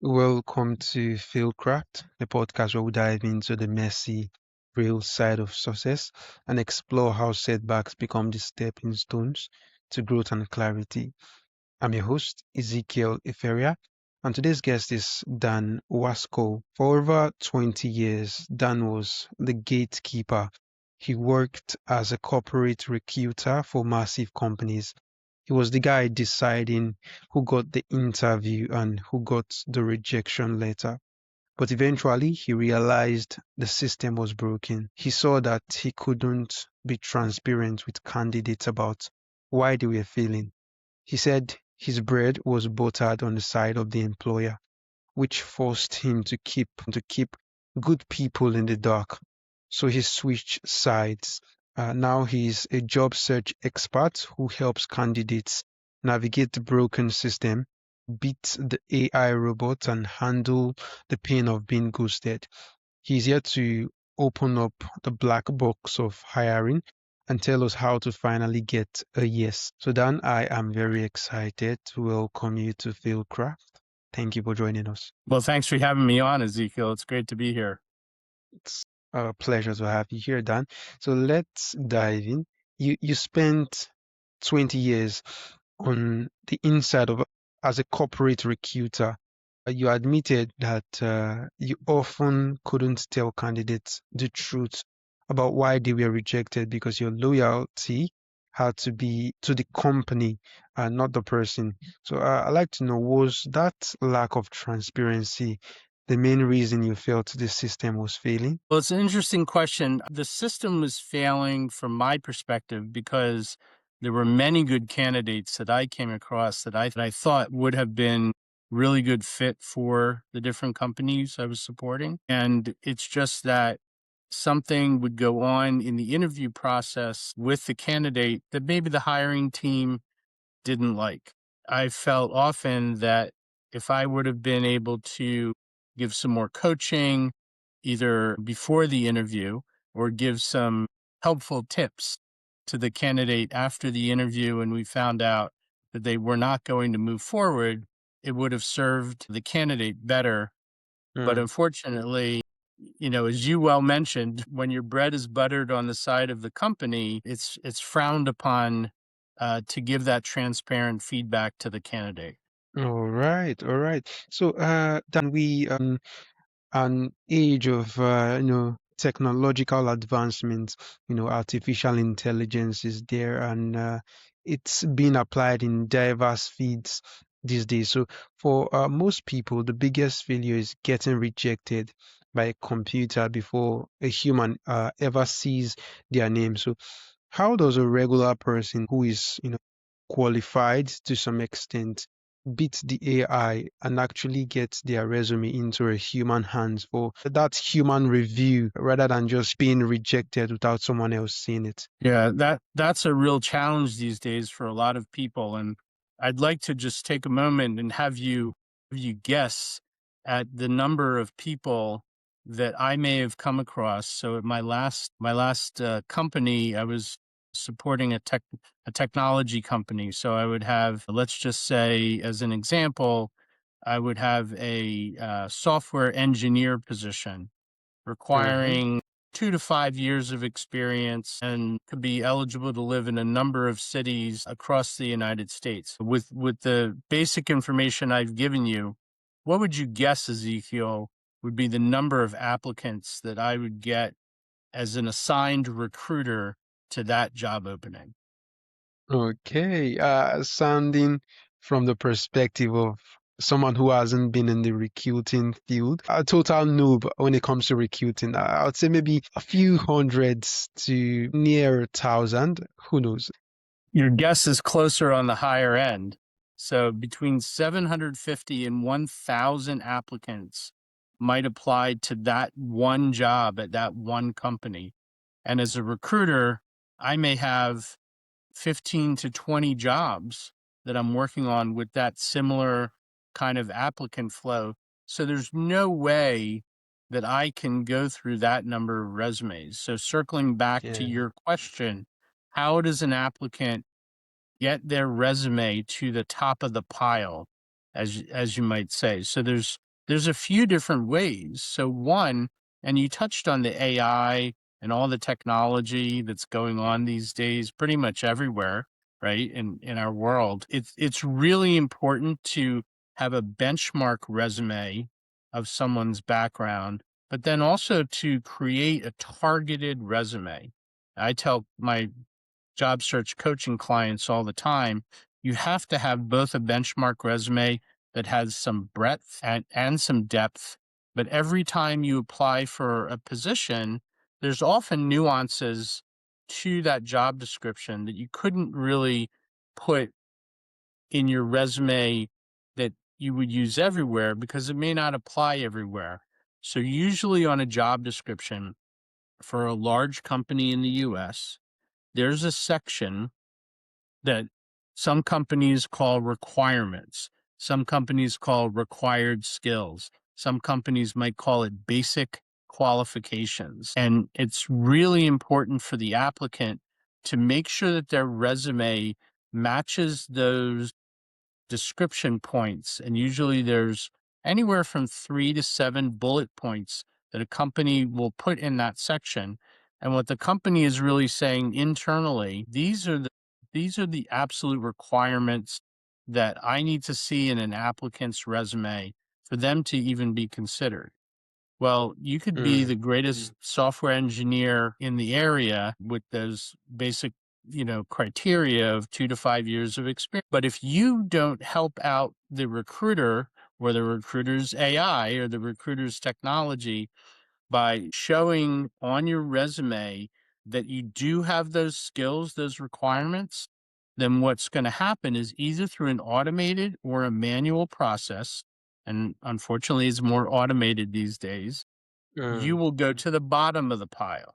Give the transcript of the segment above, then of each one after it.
Welcome to FailCraft, the podcast where we dive into the messy, real side of success and explore how setbacks become the stepping stones to growth and clarity. I'm your host, Ezekiel Iferia, and today's guest is Dan Waskow. For over 20 years, Dan was the gatekeeper. He worked as a corporate recruiter for massive companies. He was the guy deciding who got the interview and who got the rejection letter. But eventually, he realized the system was broken. He saw that he couldn't be transparent with candidates about why they were failing. He said his bread was buttered on the side of the employer, which forced him to keep good people in the dark. So he switched sides. Now he's a job search expert who helps candidates navigate the broken system, beat the AI robots, and handle the pain of being ghosted. He's here to open up the black box of hiring and tell us how to finally get a yes. So Dan, I am very excited to welcome you to FieldCraft. Thank you for joining us. Well, thanks for having me on, Ezekiel. It's great to be here. It's a pleasure to have you here, Dan. So let's dive in. You spent 20 years on the inside of as a corporate recruiter. You admitted that you often couldn't tell candidates the truth about why they were rejected because your loyalty had to be to the company and not the person. So I'd like to know, was that lack of transparency the main reason you felt the system was failing? Well, it's an interesting question. The system was failing from my perspective because there were many good candidates that I came across that I thought would have been really good fit for the different companies I was supporting. And it's just that something would go on in the interview process with the candidate that maybe the hiring team didn't like. I felt often that if I would have been able to give some more coaching, either before the interview or give some helpful tips to the candidate after the interview, and we found out that they were not going to move forward, it would have served the candidate better. But Mm. unfortunately, as you well mentioned, when your bread is buttered on the side of the company, it's frowned upon to give that transparent feedback to the candidate. All right, all right. So, Dan, we an age of technological advancement. Artificial intelligence is there, and it's being applied in diverse fields these days. So, for most people, the biggest failure is getting rejected by a computer before a human ever sees their name. So, how does a regular person who is qualified to some extent beat the AI and actually get their resume into a human hands for that human review rather than just being rejected without someone else seeing it? Yeah, that's a real challenge these days for a lot of people. And I'd like to just take a moment and have you guess at the number of people that I may have come across. So at my last company, I was supporting a technology company. So I would have, let's just say, as an example, I would have a software engineer position Hmm. requiring 2 to 5 years of experience and could be eligible to live in a number of cities across the United States. With the basic information I've given you, what would you guess, Ezekiel, would be the number of applicants that I would get as an assigned recruiter to that job opening? Okay, sounding from the perspective of someone who hasn't been in the recruiting field, a total noob when it comes to recruiting. I would say maybe a few hundreds to near 1,000. Who knows? Your guess is closer on the higher end. So between 750 and 1,000 applicants might apply to that one job at that one company. And as a recruiter, I may have 15 to 20 jobs that I'm working on with that similar kind of applicant flow. So there's no way that I can go through that number of resumes. So circling back to Yeah. your question, how does an applicant get their resume to the top of the pile, as you might say? So There's a few different ways. So one, and you touched on the AI and all the technology that's going on these days, pretty much everywhere, right? In our world, it's really important to have a benchmark resume of someone's background, but then also to create a targeted resume. I tell my job search coaching clients all the time, you have to have both a benchmark resume that has some breadth and some depth. But every time you apply for a position, there's often nuances to that job description that you couldn't really put in your resume that you would use everywhere because it may not apply everywhere. So, usually on a job description for a large company in the US, there's a section that some companies call requirements. Some companies call required skills. Some companies might call it basic qualifications. And it's really important for the applicant to make sure that their resume matches those description points. And usually there's anywhere from 3 to 7 bullet points that a company will put in that section. And what the company is really saying internally, these are the absolute requirements that I need to see in an applicant's resume for them to even be considered. Well, you could be the greatest software engineer in the area with those basic, criteria of 2 to 5 years of experience. But if you don't help out the recruiter or the recruiter's AI or the recruiter's technology by showing on your resume that you do have those skills, those requirements, then what's going to happen is either through an automated or a manual process, and unfortunately it's more automated these days, you will go to the bottom of the pile.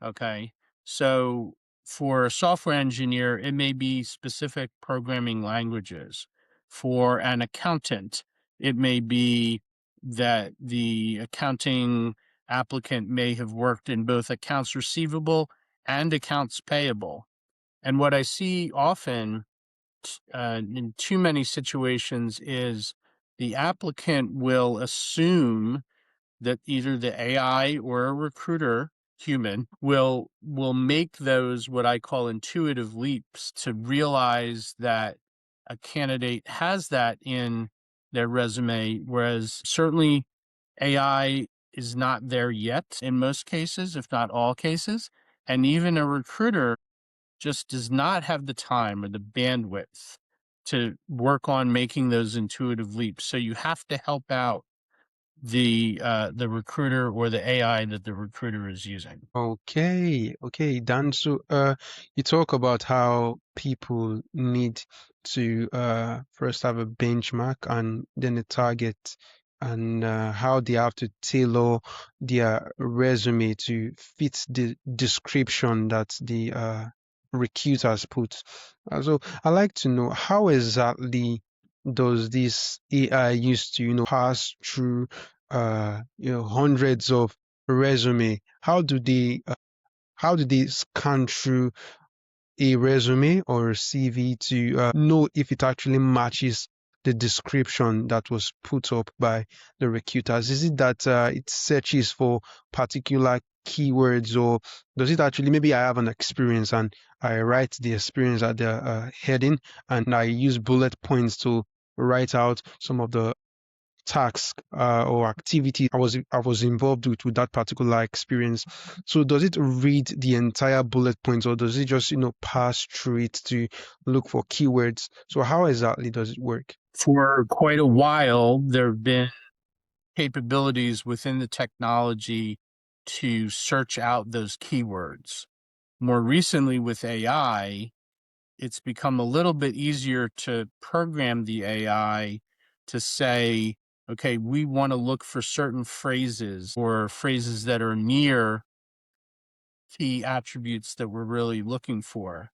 Okay. So for a software engineer, it may be specific programming languages. For an accountant, it may be that the accounting applicant may have worked in both accounts receivable and accounts payable. And what I see often in too many situations is the applicant will assume that either the AI or a recruiter, human, will make those what I call intuitive leaps to realize that a candidate has that in their resume, whereas certainly AI is not there yet in most cases, if not all cases. And even a recruiter just does not have the time or the bandwidth to work on making those intuitive leaps. So you have to help out the recruiter or the AI that the recruiter is using. Okay, Dan. So, you talk about how people need to first have a benchmark and then a target, and how they have to tailor their resume to fit the description that the recruiters put. So, I like to know how exactly does this AI used to, pass through, hundreds of resume. How do they scan through a resume or a CV to know if it actually matches the description that was put up by the recruiters? Is it that it searches for particular keywords, or does it actually, maybe I have an experience and I write the experience at the heading, and I use bullet points to write out some of the task or activity I was involved with that particular experience. So does it read the entire bullet points, or does it just pass through it to look for keywords? So how exactly does it work? For quite a while, there have been capabilities within the technology to search out those keywords. More recently, with AI, it's become a little bit easier to program the AI to say, okay, we want to look for certain phrases or phrases that are near key attributes that we're really looking for.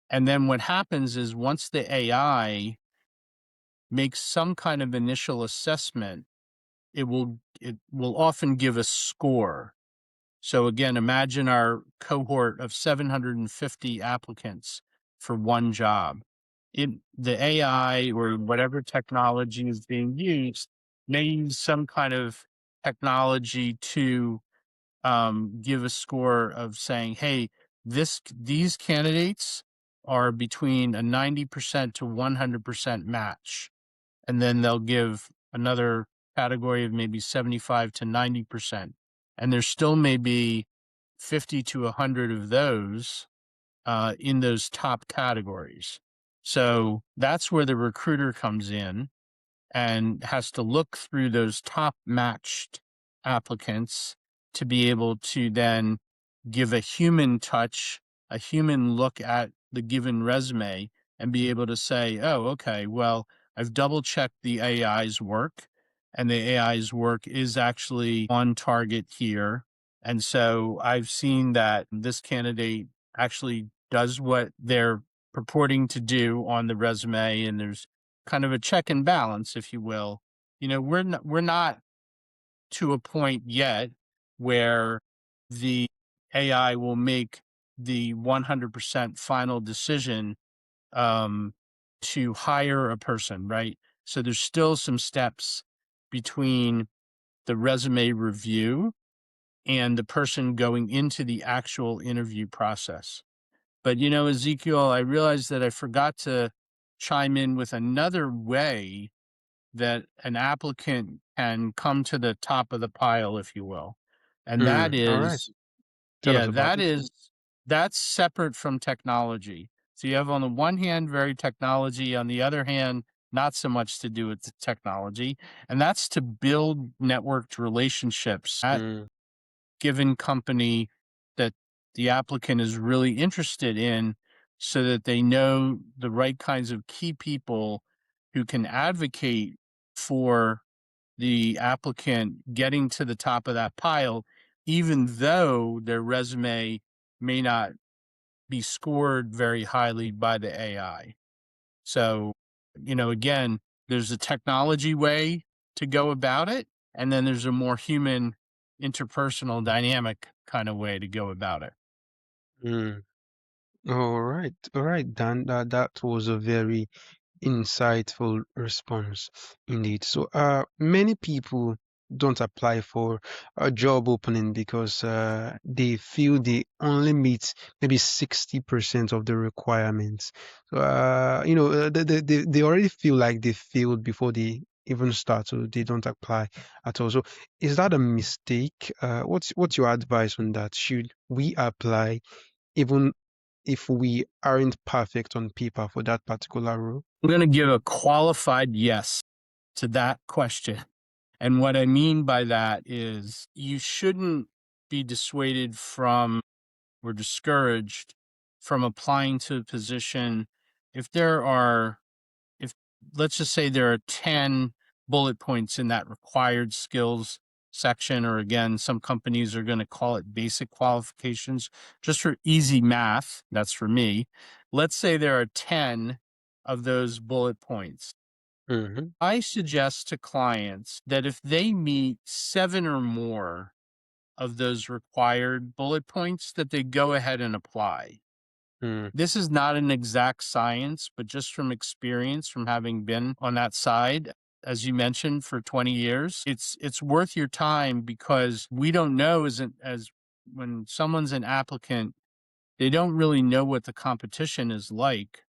And then what happens is once the AI makes some kind of initial assessment, it will often give a score. So again, imagine our cohort of 750 applicants for one job. The AI or whatever technology is being used may use some kind of technology to give a score of saying, hey, these candidates are between a 90% to 100% match. And then they'll give another category of maybe 75 to 90%. And there still may be 50 to 100 of those in those top categories. So that's where the recruiter comes in and has to look through those top matched applicants to be able to then give a human touch, a human look at the given resume and be able to say, oh, okay, well, I've double checked the AI's work and the AI's work is actually on target here. And so I've seen that this candidate actually does what they're purporting to do on the resume, and there's kind of a check and balance, if you will. We're not to a point yet where the AI will make the 100% final decision um, to hire a person, right? So there's still some steps between the resume review and the person going into the actual interview process. But Ezekiel, I realized that I forgot to chime in with another way that an applicant can come to the top of the pile, if you will. And that All right. is, Tell yeah, us about it. that's separate from technology. So you have on the one hand, very technology, on the other hand, not so much to do with the technology. And that's to build networked relationships at Mm, given company that the applicant is really interested in so that they know the right kinds of key people who can advocate for the applicant getting to the top of that pile, even though their resume may not be scored very highly by the AI. So, again, there's a technology way to go about it, and then there's a more human, interpersonal, dynamic kind of way to go about it. mm. All right, Dan. That was a very insightful response indeed. So, many people don't apply for a job opening because they feel they only meet maybe 60% of the requirements. So, they already feel like they failed before they even start, so they don't apply at all. So, is that a mistake? What's your advice on that? Should we apply even if we aren't perfect on paper for that particular role? I'm going to give a qualified yes to that question. And what I mean by that is you shouldn't be dissuaded from or discouraged from applying to a position if there are if let's just say there are 10 bullet points in that required skills section, or again, some companies are going to call it basic qualifications just for easy math. That's for me. Let's say there are 10 of those bullet points. Mm-hmm. I suggest to clients that if they meet 7 or more of those required bullet points, that they go ahead and apply. Mm, This is not an exact science, but just from experience, from having been on that side, as you mentioned, for 20 years, it's worth your time, because we don't know as when someone's an applicant, they don't really know what the competition is like.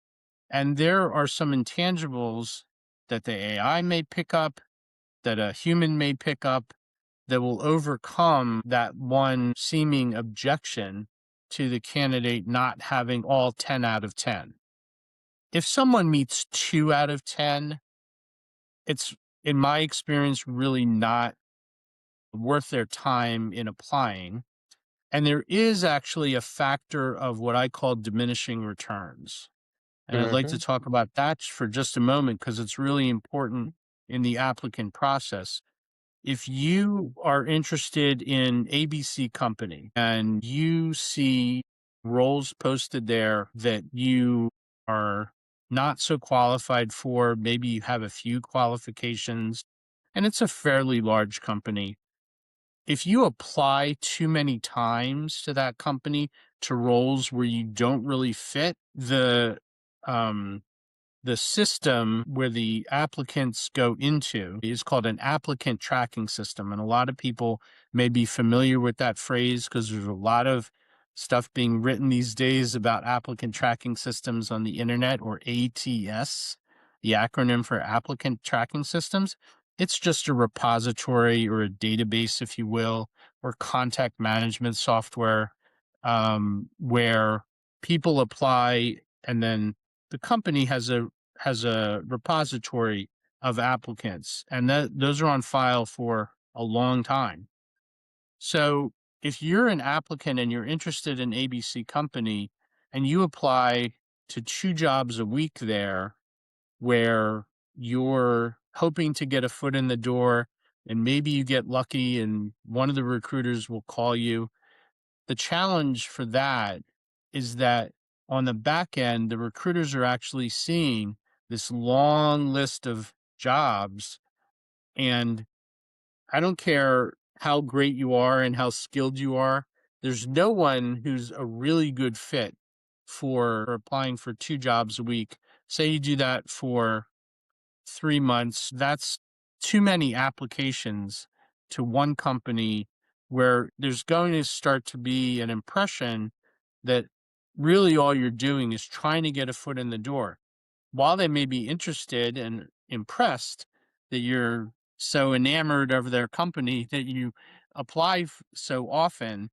And there are some intangibles that the AI may pick up, that a human may pick up, that will overcome that one seeming objection to the candidate not having all 10 out of 10. If someone meets 2 out of 10, it's, in my experience, really not worth their time in applying. And there is actually a factor of what I call diminishing returns. And I'd like to mm-hmm. talk about that for just a moment because it's really important in the applicant process. If you are interested in ABC company and you see roles posted there that you are not so qualified for, maybe you have a few qualifications and it's a fairly large company. If you apply too many times to that company to roles where you don't really fit, the um, the system where the applicants go into is called an applicant tracking system. And a lot of people may be familiar with that phrase because there's a lot of stuff being written these days about applicant tracking systems on the internet, or ATS, the acronym for applicant tracking systems. It's just a repository or a database, if you will, or contact management software, where people apply, and then the company has a repository of applicants, and those are on file for a long time. So if you're an applicant and you're interested in ABC company and you apply to 2 jobs a week there, where you're hoping to get a foot in the door, and maybe you get lucky and one of the recruiters will call you, the challenge for that is that on the back end, the recruiters are actually seeing this long list of jobs. And I don't care how great you are and how skilled you are, there's no one who's a really good fit for applying for 2 jobs a week. Say you do that for 3 months, that's too many applications to one company, where there's going to start to be an impression that really all you're doing is trying to get a foot in the door. While they may be interested and impressed that you're so enamored of their company that you apply so often,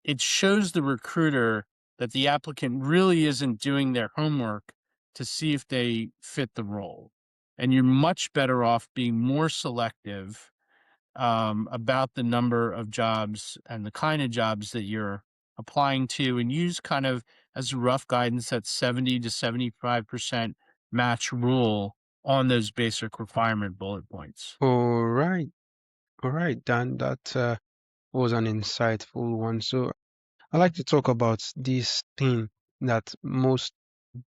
it shows the recruiter that the applicant really isn't doing their homework to see if they fit the role. And you're much better off being more selective, about the number of jobs and the kind of jobs that you're applying to, and use kind of as a rough guidance that 70 to 75% match rule on those basic requirement bullet points. All right. All right, Dan, that was an insightful one. So I like to talk about this thing that most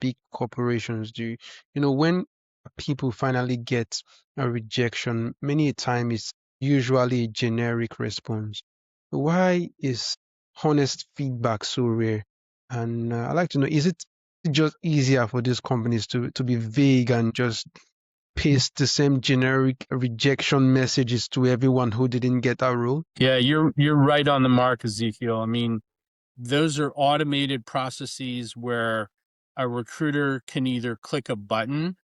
big corporations do. When people finally get a rejection, many a time it's usually a generic response. Why is honest feedback so rare? And I like to know, is it just easier for these companies to be vague and just paste the same generic rejection messages to everyone who didn't get a role? Yeah, you're right on the mark, Ezekiel. I mean, those are automated processes where a recruiter can either click a button,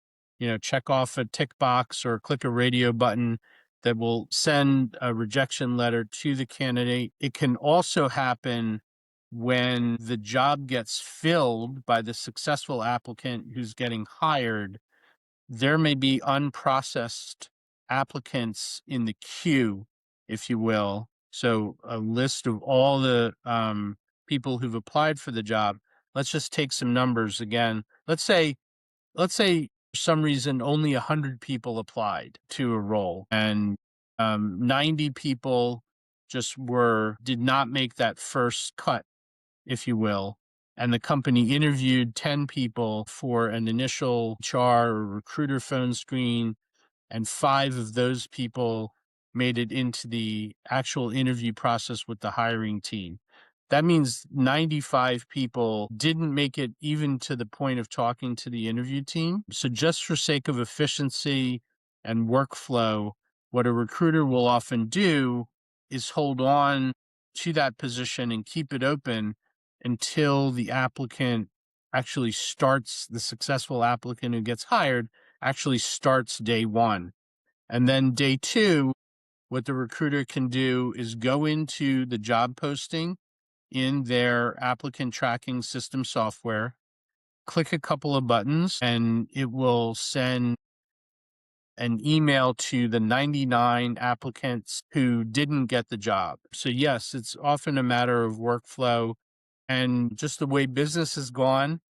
check off a tick box, or click a radio button that will send a rejection letter to the candidate. It can also happen when the job gets filled by the successful applicant who's getting hired. There may be unprocessed applicants in the queue, if you will. So a list of all the people who've applied for the job. Let's just take some numbers again. Let's say for some reason only 100 people applied to a role, and 90 people just did not make that first cut, if you will. And the company interviewed 10 people for an initial HR or recruiter phone screen, and 5 of those people made it into the actual interview process with the hiring team. That means 95 people didn't make it even to the point of talking to the interview team. So just for sake of efficiency and workflow, what a recruiter will often do is hold on to that position and keep it open until the applicant actually starts, the successful applicant who gets hired actually starts day one. And then day two, what the recruiter can do is go into the job posting in their applicant tracking system software, click a couple of buttons, and it will send an email to the 99 applicants who didn't get the job. So yes, it's often a matter of workflow and just the way business has gone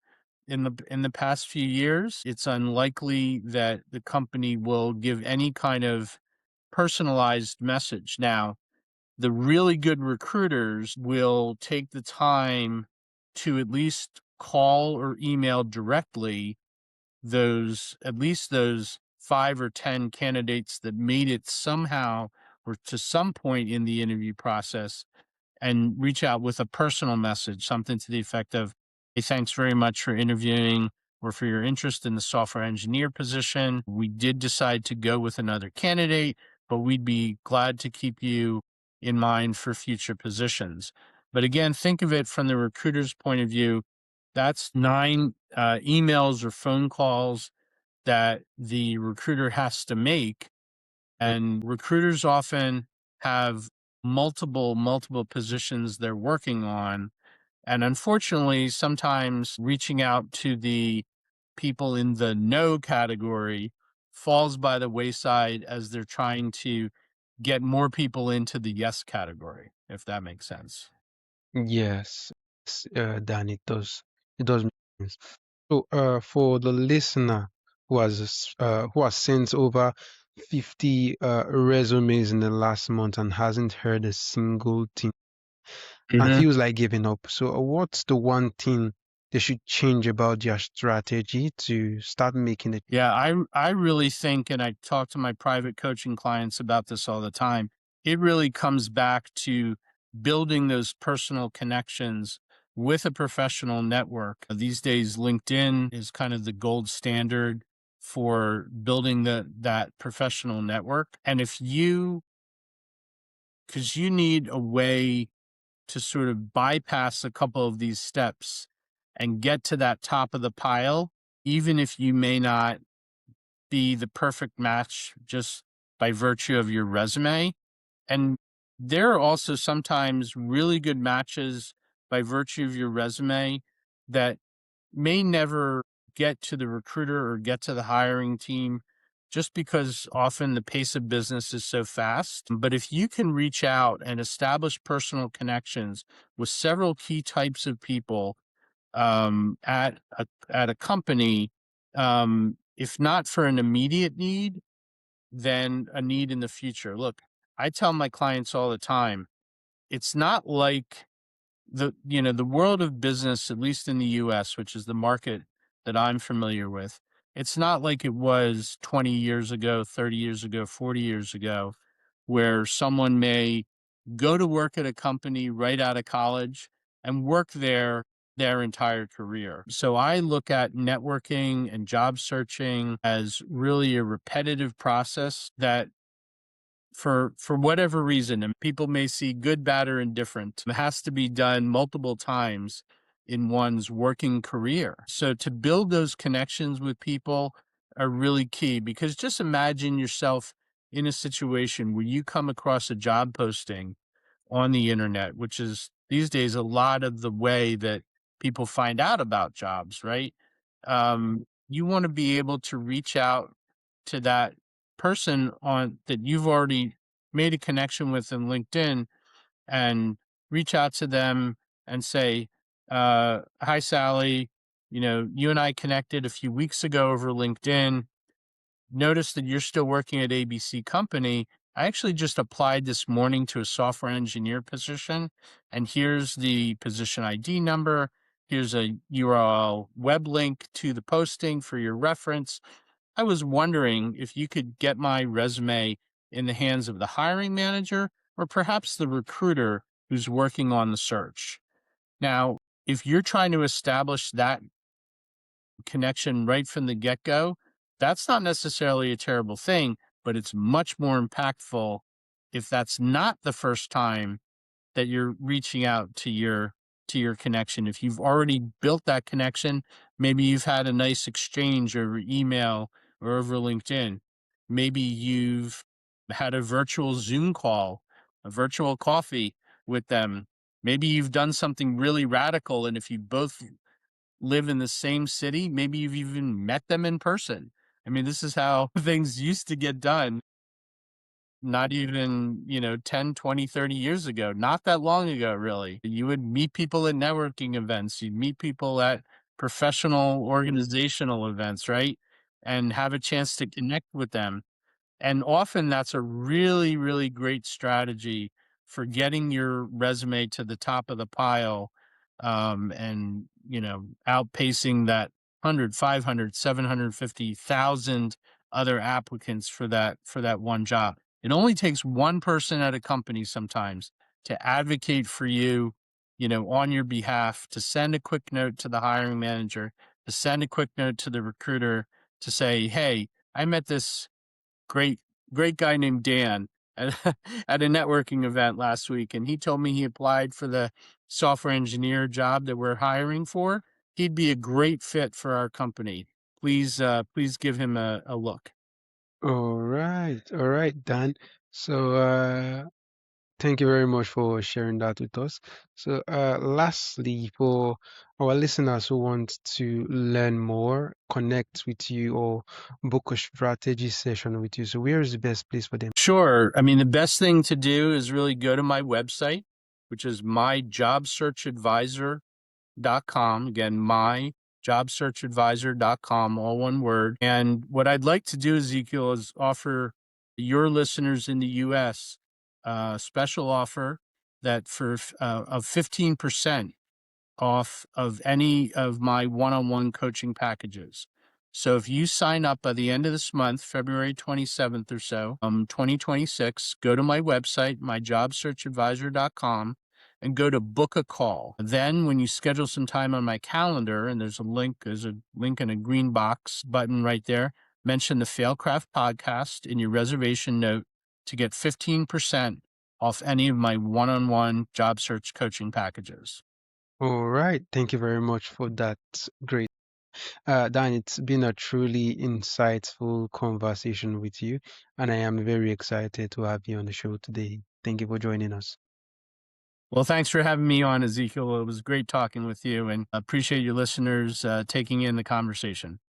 in the past few years. It's unlikely that the company will give any kind of personalized message. Now, the really good recruiters will take the time to at least call or email directly at least those 5 or 10 candidates that made it somehow or to some point in the interview process, and reach out with a personal message, something to the effect of, "Hey, thanks very much for interviewing. or for your interest in the software engineer position. We did decide to go with another candidate, but we'd be glad to keep you in mind for future positions. But again, think of it from the recruiter's point of view. That's nine emails or phone calls that the recruiter has to make. And recruiters often have multiple positions they're working on. And unfortunately, sometimes reaching out to the people in the no category falls by the wayside as they're trying to get more people into the yes category, if that makes sense. Yes, Dan, it does. It does make sense. So, for the listener who has sent over 50 resumes in the last month and hasn't heard a single thing and feels like giving up. So, what's the one thing they should change about their strategy to start making it? Yeah, I really think, and I talk to my private coaching clients about this all the time, it really comes back to building those personal connections with a professional network. These days, LinkedIn is kind of the gold standard for building that professional network. And if you, because you need a way to sort of bypass a couple of these steps and get to that top of the pile, even if you may not be the perfect match just by virtue of your resume. And there are also sometimes really good matches by virtue of your resume that may never get to the recruiter or get to the hiring team just because often the pace of business is so fast. But if you can reach out and establish personal connections with several key types of people at a company, if not for an immediate need, then a need in the future. Look, I tell my clients all the time, it's not like the world of business, at least in the US, which is the market that I'm familiar with, it's not like it was 20 years ago, 30 years ago, 40 years ago, where someone may go to work at a company right out of college and work there their entire career. So I look at networking and job searching as really a repetitive process that for whatever reason, and people may see good, bad, or indifferent, it has to be done multiple times in one's working career. So to build those connections with people are really key, because just imagine yourself in a situation where you come across a job posting on the internet, which is these days a lot of the way that people find out about jobs, right? You want to be able to reach out to that person on that you've already made a connection with in LinkedIn and reach out to them and say, hi, Sally, you and I connected a few weeks ago over LinkedIn. Notice that you're still working at ABC company. I actually just applied this morning to a software engineer position, and here's the position ID number. Here's a URL web link to the posting for your reference. I was wondering if you could get my resume in the hands of the hiring manager or perhaps the recruiter who's working on the search. Now, if you're trying to establish that connection right from the get go, that's not necessarily a terrible thing, but it's much more impactful if that's not the first time that you're reaching out to your connection. If you've already built that connection, maybe you've had a nice exchange over email or over LinkedIn. Maybe you've had a virtual Zoom call, a virtual coffee with them. Maybe you've done something really radical. And if you both live in the same city, maybe you've even met them in person. I mean, this is how things used to get done, not even, 10, 20, 30 years ago, not that long ago, really. You would meet people at networking events, you'd meet people at professional organizational events, right? And have a chance to connect with them. And often that's a really, really great strategy for getting your resume to the top of the pile, and, outpacing that 100, 500, 750,000 other applicants for that one job. It only takes one person at a company sometimes to advocate for you, on your behalf, to send a quick note to the hiring manager to send a quick note to the recruiter to say, hey, I met this great, great guy named Dan at, at a networking event last week, and he told me he applied for the software engineer job that we're hiring for. He'd be a great fit for our company. Please give him a look. All right, Dan. So, thank you very much for sharing that with us. So, lastly, for our listeners who want to learn more, connect with you, or book a strategy session with you, so where is the best place for them? Sure. I mean, the best thing to do is really go to my website, which is myjobsearchadvisor.com. Again, myjobsearchadvisor.com, all one word. And what I'd like to do, Ezekiel, is offer your listeners in the US a special offer that of 15% off of any of my one-on-one coaching packages. So if you sign up by the end of this month, February 27th or so, 2026, go to my website, myjobsearchadvisor.com, and go to book a call. Then when you schedule some time on my calendar, and there's a link in a green box button right there, mention the FailCraft podcast in your reservation note to get 15% off any of my one-on-one job search coaching packages. All right, thank you very much for that. Great. Dan, it's been a truly insightful conversation with you, and I am very excited to have you on the show today. Thank you for joining us. Well, thanks for having me on, Ezekiel. It was great talking with you, and appreciate your listeners taking in the conversation.